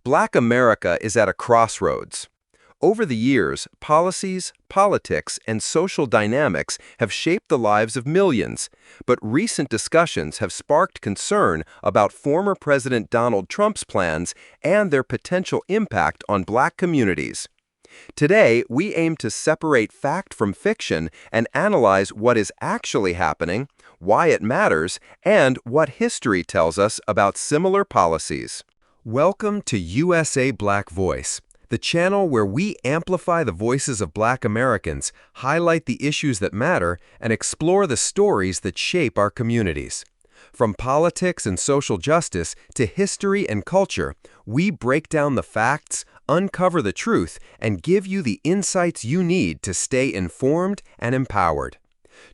Black America is at a crossroads. Over the years, policies, politics, and social dynamics have shaped the lives of millions, but recent discussions have sparked concern about former President Donald Trump's plans and their potential impact on Black communities. Today, we aim to separate fact from fiction and analyze what is actually happening, why it matters, and what history tells us about similar policies. Welcome to USA Black Voice, the channel where we amplify the voices of Black Americans, highlight the issues that matter, and explore the stories that shape our communities. From politics and social justice to history and culture, we break down the facts, uncover the truth, and give you the insights you need to stay informed and empowered.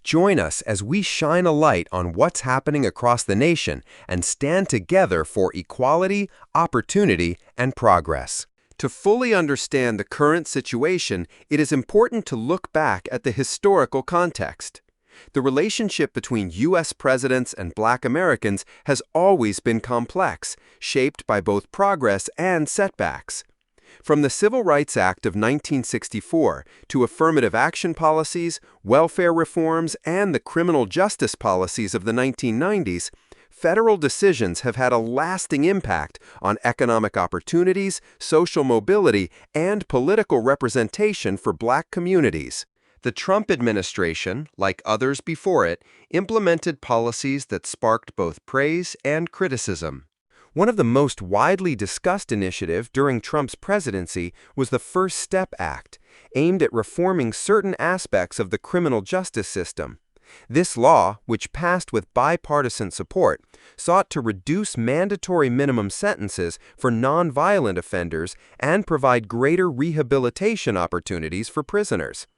Join us as we shine a light on what's happening across the nation and stand together for equality, opportunity, and progress. To fully understand the current situation, it is important to look back at the historical context. The relationship between U.S. presidents and Black Americans has always been complex, shaped by both progress and setbacks. From the Civil Rights Act of 1964 to affirmative action policies, welfare reforms, and the criminal justice policies of the 1990s, federal decisions have had a lasting impact on economic opportunities, social mobility, and political representation for Black communities. The Trump administration, like others before it, implemented policies that sparked both praise and criticism. One of the most widely discussed initiatives during Trump's presidency was the First Step Act, aimed at reforming certain aspects of the criminal justice system. This law, which passed with bipartisan support, sought to reduce mandatory minimum sentences for nonviolent offenders and provide greater rehabilitation opportunities for prisoners.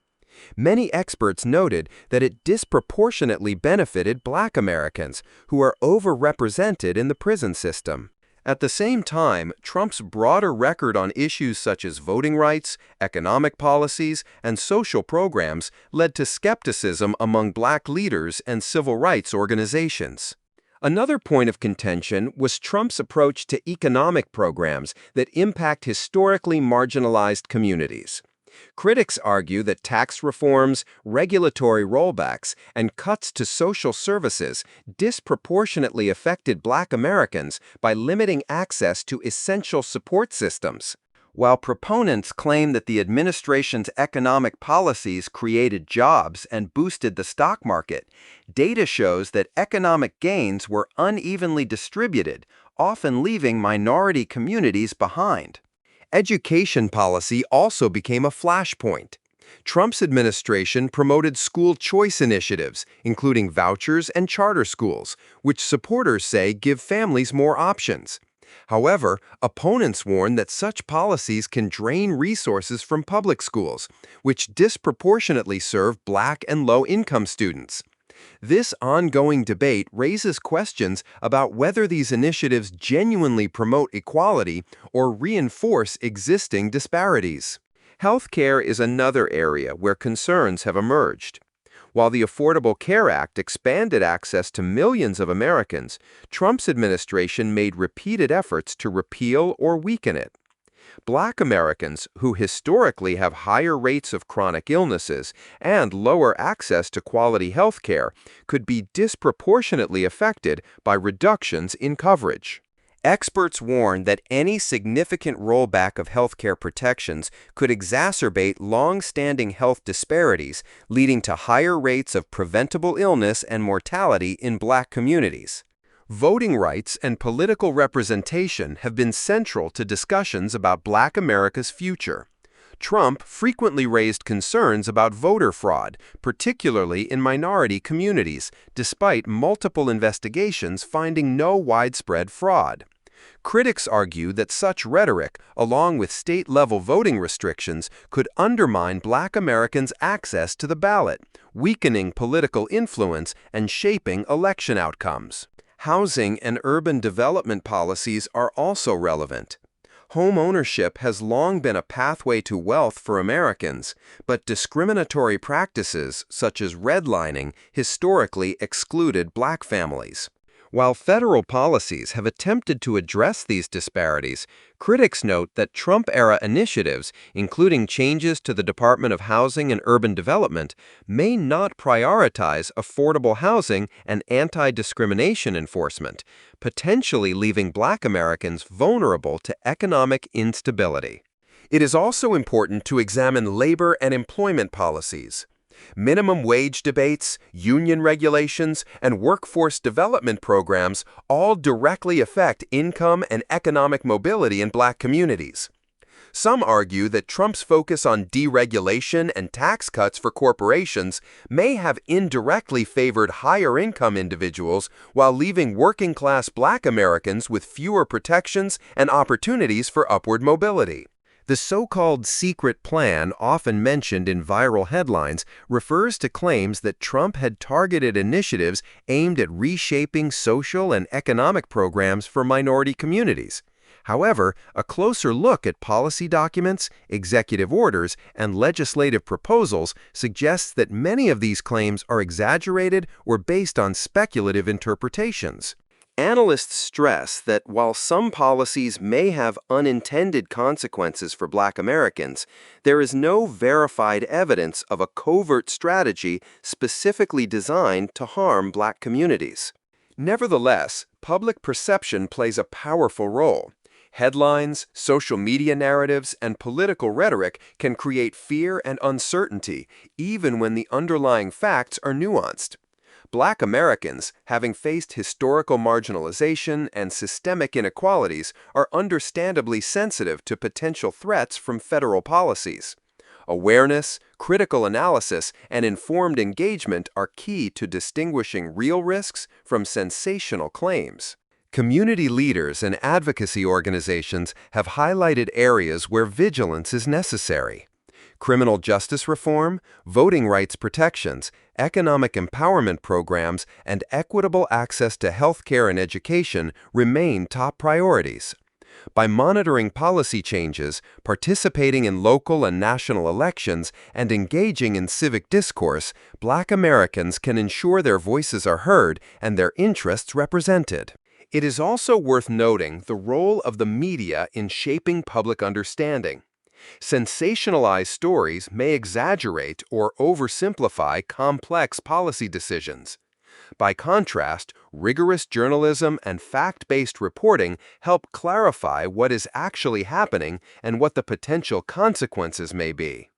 Many experts noted that it disproportionately benefited Black Americans, who are overrepresented in the prison system. At the same time, Trump's broader record on issues such as voting rights, economic policies, and social programs led to skepticism among Black leaders and civil rights organizations. Another point of contention was Trump's approach to economic programs that impact historically marginalized communities. Critics argue that tax reforms, regulatory rollbacks, and cuts to social services disproportionately affected Black Americans by limiting access to essential support systems. While proponents claim that the administration's economic policies created jobs and boosted the stock market, data shows that economic gains were unevenly distributed, often leaving minority communities behind. Education policy also became a flashpoint. Trump's administration promoted school choice initiatives, including vouchers and charter schools, which supporters say give families more options. However, opponents warn that such policies can drain resources from public schools, which disproportionately serve Black and low-income students. This ongoing debate raises questions about whether these initiatives genuinely promote equality or reinforce existing disparities. Healthcare is another area where concerns have emerged. While the Affordable Care Act expanded access to millions of Americans, Trump's administration made repeated efforts to repeal or weaken it. Black Americans, who historically have higher rates of chronic illnesses and lower access to quality health care, could be disproportionately affected by reductions in coverage. Experts warn that any significant rollback of healthcare protections could exacerbate long-standing health disparities, leading to higher rates of preventable illness and mortality in Black communities. Voting rights and political representation have been central to discussions about Black America's future. Trump frequently raised concerns about voter fraud, particularly in minority communities, despite multiple investigations finding no widespread fraud. Critics argue that such rhetoric, along with state-level voting restrictions, could undermine Black Americans' access to the ballot, weakening political influence and shaping election outcomes. Housing and urban development policies are also relevant. Home ownership has long been a pathway to wealth for Americans, but discriminatory practices, such as redlining, historically excluded Black families. While federal policies have attempted to address these disparities, critics note that Trump-era initiatives, including changes to the Department of Housing and Urban Development, may not prioritize affordable housing and anti-discrimination enforcement, potentially leaving Black Americans vulnerable to economic instability. It is also important to examine labor and employment policies. Minimum wage debates, union regulations, and workforce development programs all directly affect income and economic mobility in Black communities. Some argue that Trump's focus on deregulation and tax cuts for corporations may have indirectly favored higher-income individuals while leaving working-class Black Americans with fewer protections and opportunities for upward mobility. The so-called secret plan, often mentioned in viral headlines, refers to claims that Trump had targeted initiatives aimed at reshaping social and economic programs for minority communities. However, a closer look at policy documents, executive orders, and legislative proposals suggests that many of these claims are exaggerated or based on speculative interpretations. Analysts stress that while some policies may have unintended consequences for Black Americans, there is no verified evidence of a covert strategy specifically designed to harm Black communities. Nevertheless, public perception plays a powerful role. Headlines, social media narratives, and political rhetoric can create fear and uncertainty, even when the underlying facts are nuanced. Black Americans, having faced historical marginalization and systemic inequalities, are understandably sensitive to potential threats from federal policies. Awareness, critical analysis, and informed engagement are key to distinguishing real risks from sensational claims. Community leaders and advocacy organizations have highlighted areas where vigilance is necessary. Criminal justice reform, voting rights protections, economic empowerment programs, and equitable access to health care and education remain top priorities. By monitoring policy changes, participating in local and national elections, and engaging in civic discourse, Black Americans can ensure their voices are heard and their interests represented. It is also worth noting the role of the media in shaping public understanding. Sensationalized stories may exaggerate or oversimplify complex policy decisions. By contrast, rigorous journalism and fact-based reporting help clarify what is actually happening and what the potential consequences may be.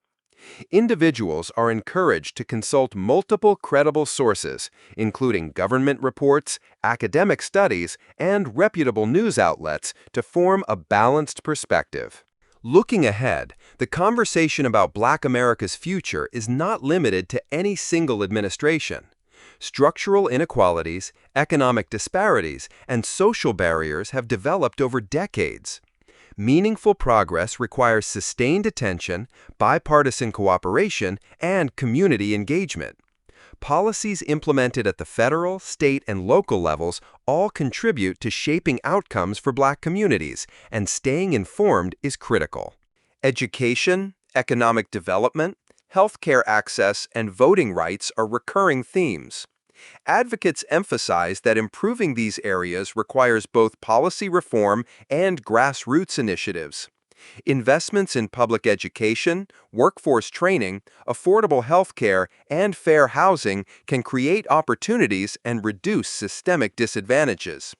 Individuals are encouraged to consult multiple credible sources, including government reports, academic studies, and reputable news outlets, to form a balanced perspective. Looking ahead, the conversation about Black America's future is not limited to any single administration. Structural inequalities, economic disparities, and social barriers have developed over decades. Meaningful progress requires sustained attention, bipartisan cooperation, and community engagement. Policies implemented at the federal, state, and local levels all contribute to shaping outcomes for Black communities, and staying informed is critical. Education, economic development, healthcare access, and voting rights are recurring themes. Advocates emphasize that improving these areas requires both policy reform and grassroots initiatives. Investments in public education, workforce training, affordable health care, and fair housing can create opportunities and reduce systemic disadvantages.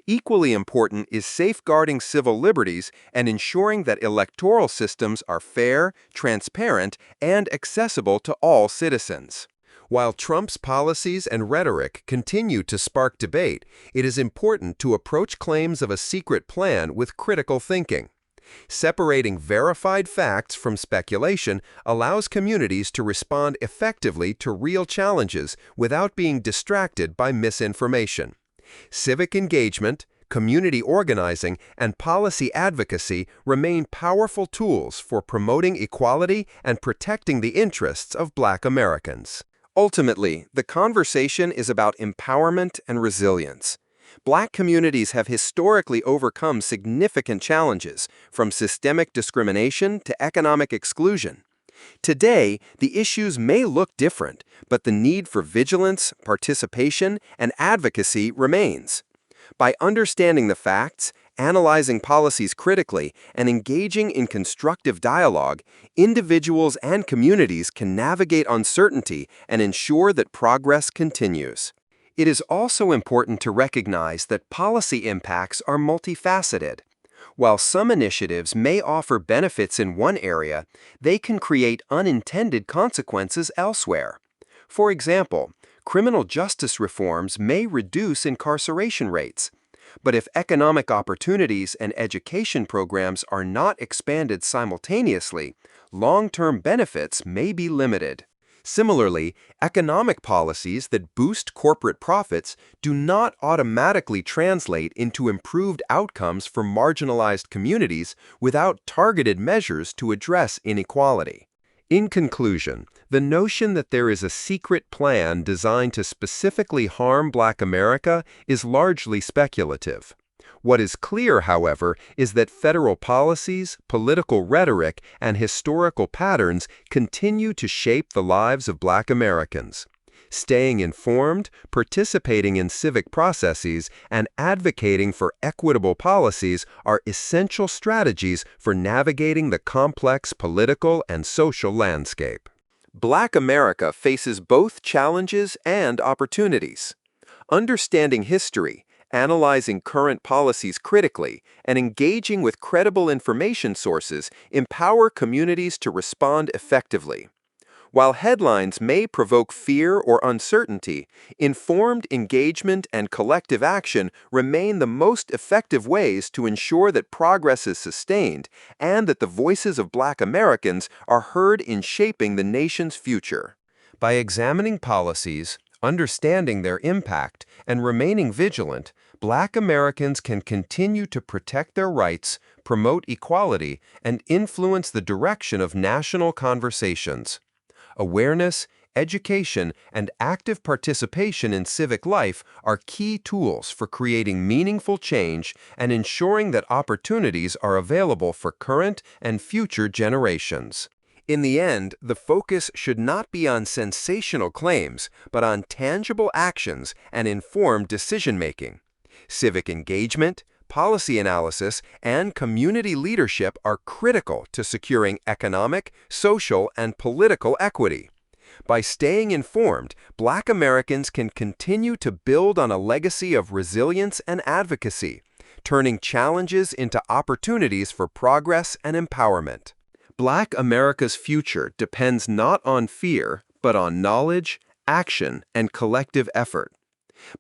Equally important is safeguarding civil liberties and ensuring that electoral systems are fair, transparent, and accessible to all citizens. While Trump's policies and rhetoric continue to spark debate, it is important to approach claims of a secret plan with critical thinking. Separating verified facts from speculation allows communities to respond effectively to real challenges without being distracted by misinformation. Civic engagement, community organizing, and policy advocacy remain powerful tools for promoting equality and protecting the interests of Black Americans. Ultimately, the conversation is about empowerment and resilience. Black communities have historically overcome significant challenges, from systemic discrimination to economic exclusion. Today, the issues may look different, but the need for vigilance, participation, and advocacy remains. By understanding the facts, analyzing policies critically, and engaging in constructive dialogue, individuals and communities can navigate uncertainty and ensure that progress continues. It is also important to recognize that policy impacts are multifaceted. While some initiatives may offer benefits in one area, they can create unintended consequences elsewhere. For example, criminal justice reforms may reduce incarceration rates. But if economic opportunities and education programs are not expanded simultaneously, long-term benefits may be limited. Similarly, economic policies that boost corporate profits do not automatically translate into improved outcomes for marginalized communities without targeted measures to address inequality. In conclusion, the notion that there is a secret plan designed to specifically harm Black America is largely speculative. What is clear, however, is that federal policies, political rhetoric, and historical patterns continue to shape the lives of Black Americans. Staying informed, participating in civic processes, and advocating for equitable policies are essential strategies for navigating the complex political and social landscape. Black America faces both challenges and opportunities. Understanding history, analyzing current policies critically, and engaging with credible information sources empower communities to respond effectively. While headlines may provoke fear or uncertainty, informed engagement and collective action remain the most effective ways to ensure that progress is sustained and that the voices of Black Americans are heard in shaping the nation's future. By examining policies, understanding their impact, and remaining vigilant, Black Americans can continue to protect their rights, promote equality, and influence the direction of national conversations. Awareness, education, and active participation in civic life are key tools for creating meaningful change and ensuring that opportunities are available for current and future generations. In the end, the focus should not be on sensational claims, but on tangible actions and informed decision-making. Civic engagement, policy analysis, and community leadership are critical to securing economic, social, and political equity. By staying informed, Black Americans can continue to build on a legacy of resilience and advocacy, turning challenges into opportunities for progress and empowerment. Black America's future depends not on fear, but on knowledge, action, and collective effort.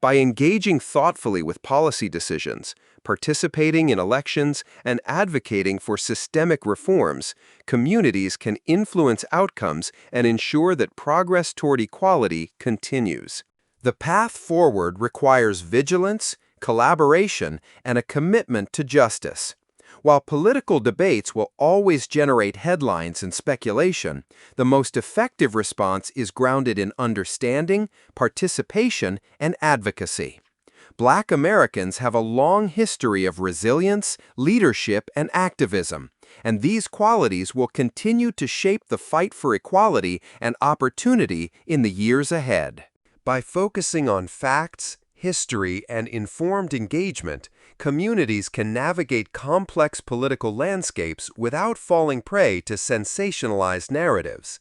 By engaging thoughtfully with policy decisions, participating in elections, and advocating for systemic reforms, communities can influence outcomes and ensure that progress toward equality continues. The path forward requires vigilance, collaboration, and a commitment to justice. While political debates will always generate headlines and speculation, the most effective response is grounded in understanding, participation, and advocacy. Black Americans have a long history of resilience, leadership, and activism, and these qualities will continue to shape the fight for equality and opportunity in the years ahead. By focusing on facts, history, and informed engagement, communities can navigate complex political landscapes without falling prey to sensationalized narratives.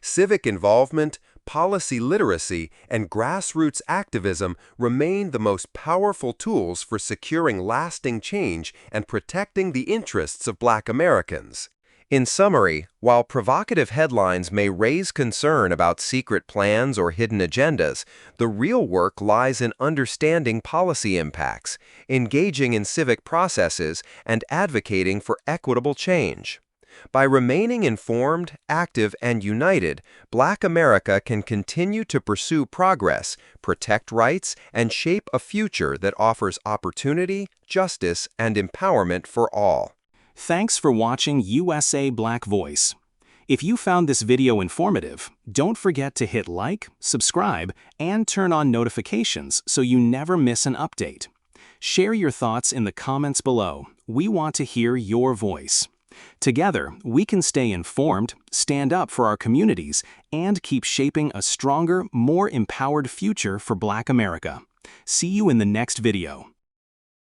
Civic involvement, policy literacy, and grassroots activism remain the most powerful tools for securing lasting change and protecting the interests of Black Americans. In summary, while provocative headlines may raise concern about secret plans or hidden agendas, the real work lies in understanding policy impacts, engaging in civic processes, and advocating for equitable change. By remaining informed, active, and united, Black America can continue to pursue progress, protect rights, and shape a future that offers opportunity, justice, and empowerment for all. Thanks for watching USA Black Voice. If you found this video informative, don't forget to hit like, subscribe, and turn on notifications so you never miss an update. Share your thoughts in the comments below. We want to hear your voice. Together, we can stay informed, stand up for our communities, and keep shaping a stronger, more empowered future for Black America. See you in the next video.